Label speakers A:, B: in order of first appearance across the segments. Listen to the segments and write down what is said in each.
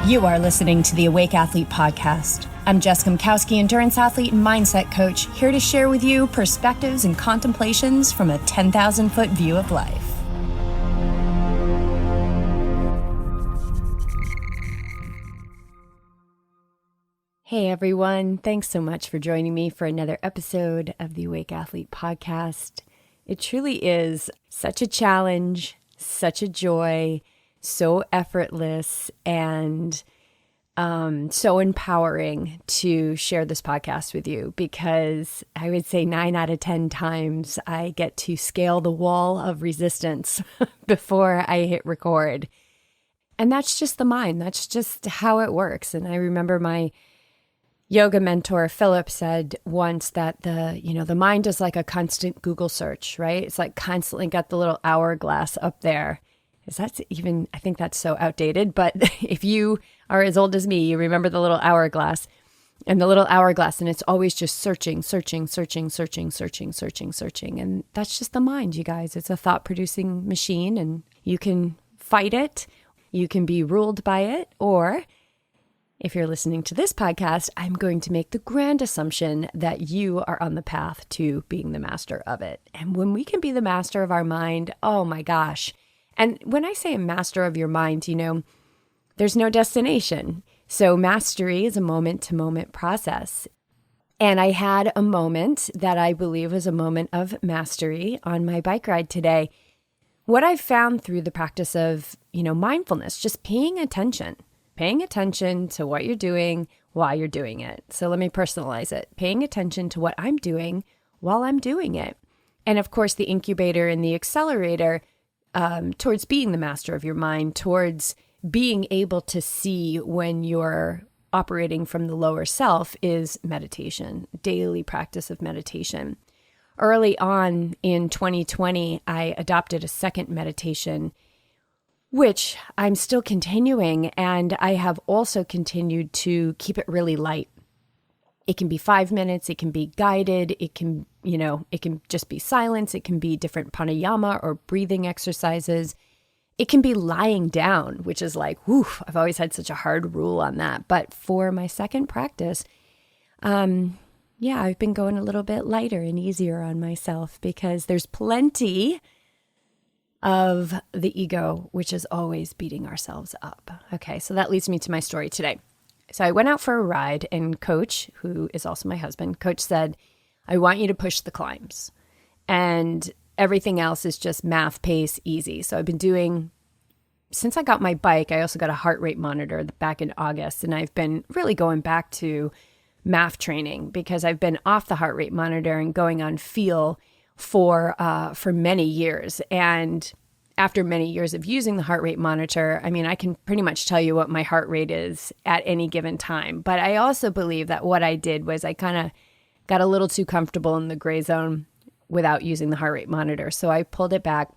A: You are listening to the Awake Athlete Podcast. I'm Jessica Mikowski, endurance athlete and mindset coach, here to share with you perspectives and contemplations from a 10,000-foot view of life. Hey everyone, thanks so much for joining me for another episode of the Awake Athlete Podcast. It truly is such a challenge, such a joy, so effortless, and so empowering to share this podcast with you, because I would say 9 out of 10 times I get to scale the wall of resistance before I hit record. And that's just the mind. That's just how it works. And I remember my yoga mentor, Philip, said once that the mind is like a constant Google search, right? It's like constantly got the little hourglass up there. I think that's so outdated, but if you are as old as me, you remember the little hourglass, and it's always just searching. And that's just the mind, you guys. It's a thought-producing machine, and you can fight it, you can be ruled by it, or if you're listening to this podcast, I'm going to make the grand assumption that you are on the path to being the master of it. And when we can be the master of our mind, oh my gosh. And when I say a master of your mind, there's no destination. So mastery is a moment-to-moment process. And I had a moment that I believe was a moment of mastery on my bike ride today. What I've found through the practice of, mindfulness, just paying attention to what you're doing while you're doing it. So let me personalize it. Paying attention to what I'm doing while I'm doing it. And of course, the incubator and the accelerator towards being the master of your mind, towards being able to see when you're operating from the lower self, is meditation, daily practice of meditation. Early on in 2020, I adopted a second meditation, which I'm still continuing, and I have also continued to keep it really light. It can be 5 minutes, it can be guided, it can just be silence, it can be different pranayama or breathing exercises. It can be lying down, which is like, whew, I've always had such a hard rule on that. But for my second practice, I've been going a little bit lighter and easier on myself, because there's plenty of the ego, which is always beating ourselves up. Okay, so that leads me to my story today. So I went out for a ride, and Coach, who is also my husband, Coach said, I want you to push the climbs, and everything else is just math, pace, easy. So I've been doing, since I got my bike, I also got a heart rate monitor back in August, and I've been really going back to math training, because I've been off the heart rate monitor and going on feel for many years. And after many years of using the heart rate monitor, I can pretty much tell you what my heart rate is at any given time. But I also believe that what I did was I kind of got a little too comfortable in the gray zone without using the heart rate monitor. So I pulled it back,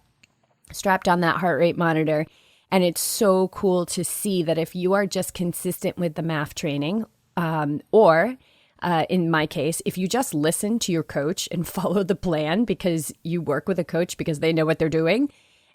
A: strapped on that heart rate monitor. And it's so cool to see that if you are just consistent with the math training, or in my case, if you just listen to your coach and follow the plan, because you work with a coach because they know what they're doing.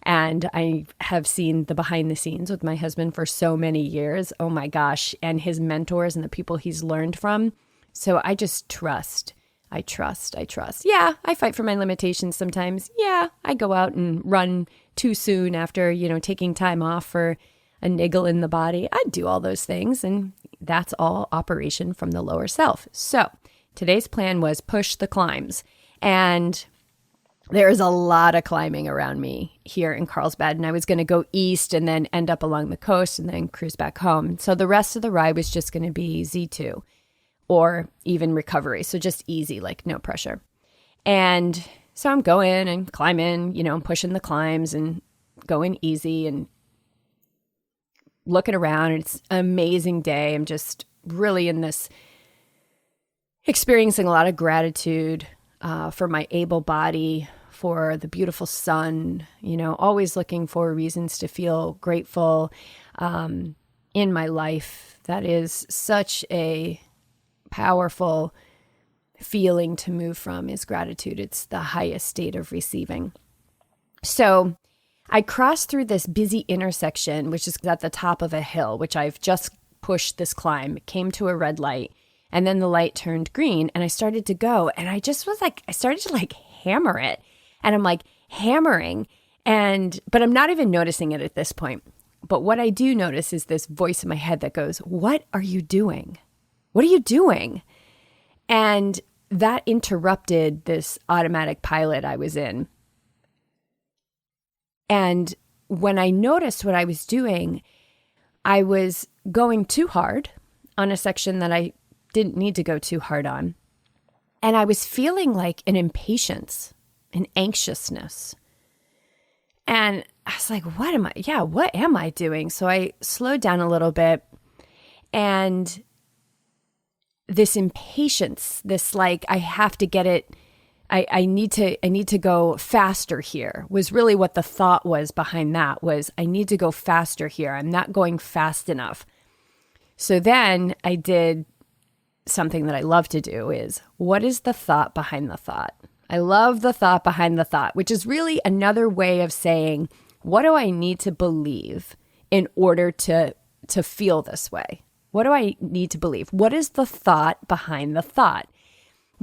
A: And I have seen the behind the scenes with my husband for so many years. Oh my gosh. And his mentors and the people he's learned from. So I just trust. I trust. Yeah, I fight for my limitations sometimes. Yeah, I go out and run too soon after, taking time off for a niggle in the body. I do all those things. And that's all operation from the lower self. So today's plan was push the climbs. And there is a lot of climbing around me here in Carlsbad, and I was going to go east and then end up along the coast and then cruise back home. So the rest of the ride was just going to be Z2 or even recovery. So just easy, like no pressure. And so I'm going and climbing, I'm pushing the climbs and going easy and looking around. And it's an amazing day. I'm just really in this, experiencing a lot of gratitude for my able body, for the beautiful sun, always looking for reasons to feel grateful in my life. That is such a powerful feeling to move from, is gratitude. It's the highest state of receiving. So I crossed through this busy intersection, which is at the top of a hill, which I've just push this climb. It came to a red light, and then the light turned green, and I started to go, and I just was like, I started to like hammer it, and I'm like hammering, but I'm not even noticing it at this point. But what I do notice is this voice in my head that goes, "What are you doing? What are you doing?" And that interrupted this automatic pilot I was in. And when I noticed what I was doing, I was going too hard on a section that I didn't need to go too hard on. And I was feeling like an impatience, an anxiousness. And I was like, what am I doing? So I slowed down a little bit, and this impatience, this like, I have to get it, I need to go faster here, was really what the thought was behind that, was I need to go faster here. I'm not going fast enough. So then I did something that I love to do, is what is the thought behind the thought? I love the thought behind the thought, which is really another way of saying, what do I need to believe in order to feel this way? What do I need to believe? What is the thought behind the thought?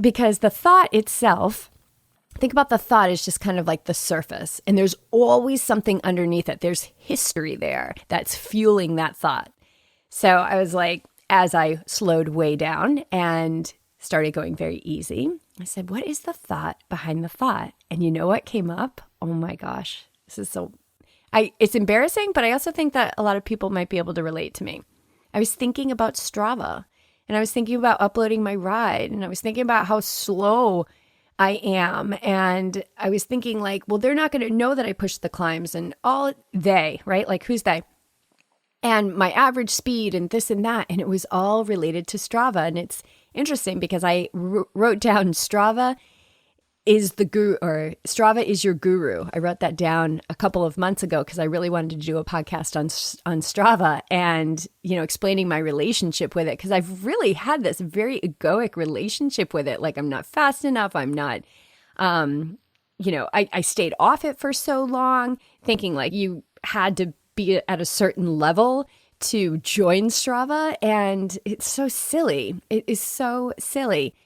A: Because the thought itself, think about the thought as just kind of like the surface, and there's always something underneath it. There's history there that's fueling that thought. So I was like, as I slowed way down and started going very easy, I said, what is the thought behind the thought? And you know what came up? Oh my gosh, it's embarrassing, but I also think that a lot of people might be able to relate to me. I was thinking about Strava, and I was thinking about uploading my ride, and I was thinking about how slow I am. And I was thinking like, well, they're not going to know that I pushed the climbs, and all they, right? Like, who's they? And my average speed and this and that. And it was all related to Strava. And it's interesting because I wrote down Strava is the guru, or Strava is your guru. I wrote that down a couple of months ago because I really wanted to do a podcast on Strava and, explaining my relationship with it, because I've really had this very egoic relationship with it. Like, I'm not fast enough. I'm not, I stayed off it for so long, thinking like you had to be at a certain level to join Strava. And it's so silly. It is so silly.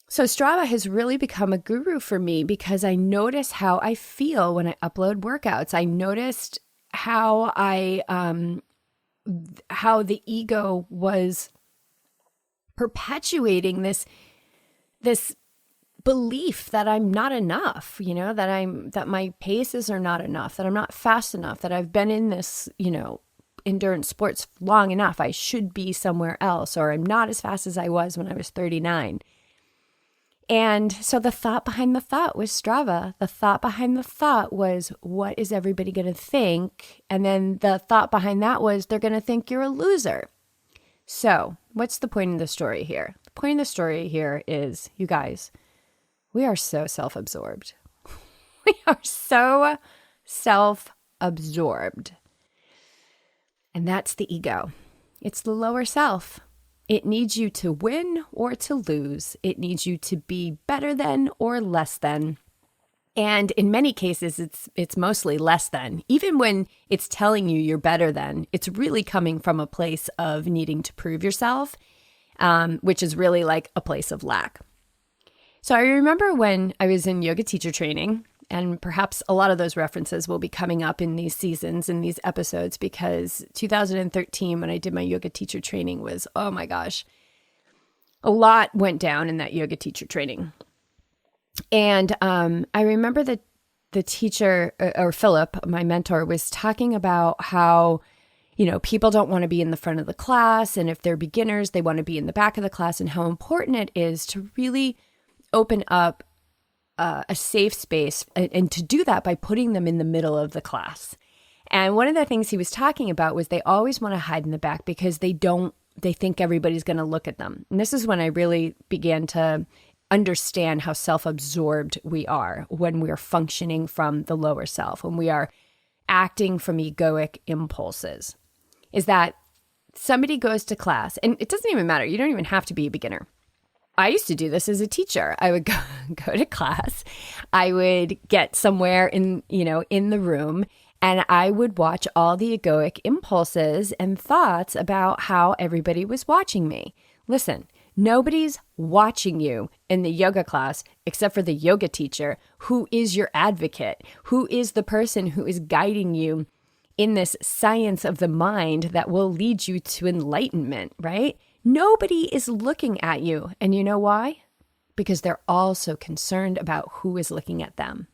A: So Strava has really become a guru for me because I notice how I feel when I upload workouts. I noticed how how the ego was perpetuating this belief that I'm not enough, that my paces are not enough, that I'm not fast enough, that I've been in this, endurance sports long enough. I should be somewhere else, or I'm not as fast as I was when I was 39. And so the thought behind the thought was Strava. The thought behind the thought was, what is everybody going to think? And then the thought behind that was, they're going to think you're a loser. So what's the point of the story here? The point of the story here is, you guys, we are so self-absorbed. We are so self-absorbed. And that's the ego. It's the lower self. It needs you to win or to lose. It needs you to be better than or less than. And in many cases, it's mostly less than. Even when it's telling you you're better than, it's really coming from a place of needing to prove yourself, which is really like a place of lack. So I remember when I was in yoga teacher training, and perhaps a lot of those references will be coming up in these seasons, in these episodes, because 2013, when I did my yoga teacher training, was, oh my gosh, a lot went down in that yoga teacher training. And I remember that the teacher, or Philip, my mentor, was talking about how, people don't want to be in the front of the class. And if they're beginners, they want to be in the back of the class, and how important it is to really open up a safe space, and to do that by putting them in the middle of the class. And one of the things he was talking about was they always want to hide in the back because they think everybody's going to look at them. And this is when I really began to understand how self-absorbed we are when we are functioning from the lower self, when we are acting from egoic impulses. Is that somebody goes to class, and it doesn't even matter. You don't even have to be a beginner. I used to do this as a teacher. I would go to class. I would get somewhere in the room, And I would watch all the egoic impulses and thoughts about how everybody was watching me. Listen, nobody's watching you in the yoga class except for the yoga teacher, who is your advocate, who is the person who is guiding you in this science of the mind that will lead you to enlightenment, right? Nobody is looking at you. And you know why? Because they're all so concerned about who is looking at them.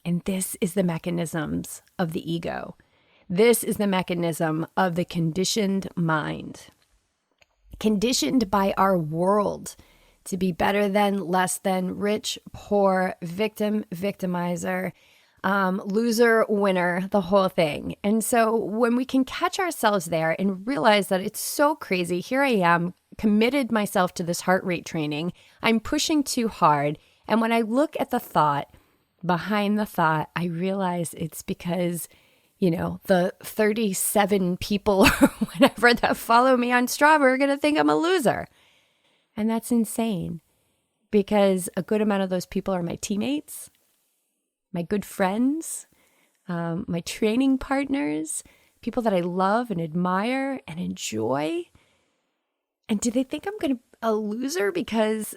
A: And this is the mechanisms of the ego. This is the mechanism of the conditioned mind. Conditioned by our world to be better than, less than, rich, poor, victim, victimizer, loser, winner, the whole thing. And so when we can catch ourselves there and realize that it's so crazy, here I am, committed myself to this heart rate training, I'm pushing too hard. And when I look at the thought, behind the thought, I realize it's because, the 37 people or whatever that follow me on Strava are going to think I'm a loser. And that's insane because a good amount of those people are my teammates, my good friends, my training partners, people that I love and admire and enjoy. And do they think I'm a loser because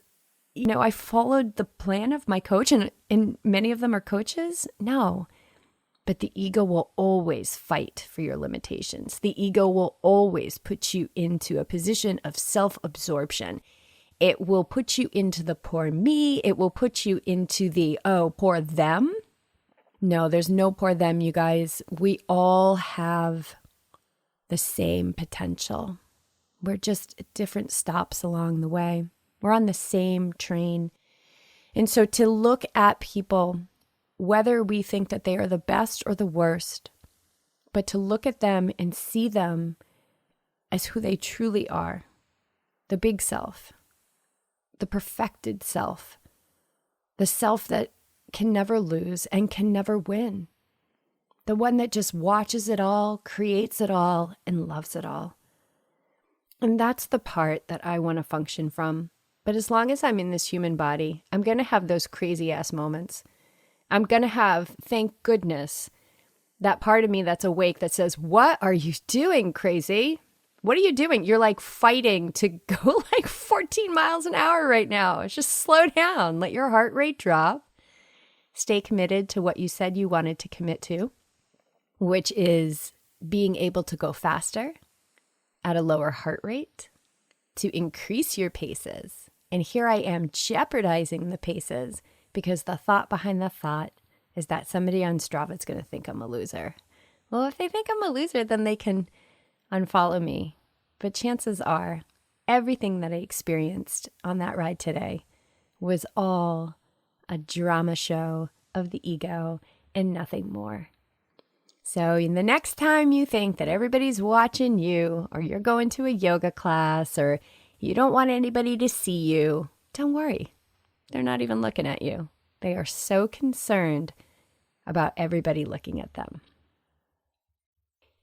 A: I followed the plan of my coach and many of them are coaches? No, but the ego will always fight for your limitations. The ego will always put you into a position of self-absorption. It will put you into the poor me. It will put you into the, poor them. No, there's no poor them, you guys. We all have the same potential. We're just at different stops along the way. We're on the same train. And so to look at people, whether we think that they are the best or the worst, but to look at them and see them as who they truly are, the big self, the perfected self, the self that can never lose and can never win, the one that just watches it all, creates it all, and loves it all. And that's the part that I want to function from. But as long as I'm in this human body, I'm going to have those crazy ass moments. I'm going to have, thank goodness, that part of me that's awake that says, what are you doing, crazy? What are you doing? You're like fighting to go like 14 miles an hour right now. Just slow down. Let your heart rate drop. Stay committed to what you said you wanted to commit to, which is being able to go faster at a lower heart rate to increase your paces. And here I am jeopardizing the paces because the thought behind the thought is that somebody on Strava is going to think I'm a loser. Well, if they think I'm a loser, then they can unfollow me. But chances are everything that I experienced on that ride today was all a drama show of the ego and nothing more. So the next time you think that everybody's watching you, or you're going to a yoga class, or you don't want anybody to see you, don't worry. They're not even looking at you. They are so concerned about everybody looking at them.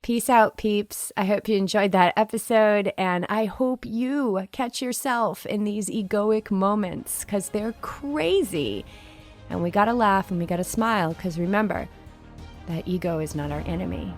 A: Peace out, peeps. I hope you enjoyed that episode, and I hope you catch yourself in these egoic moments because they're crazy. And we got to laugh and we got to smile because remember, that ego is not our enemy.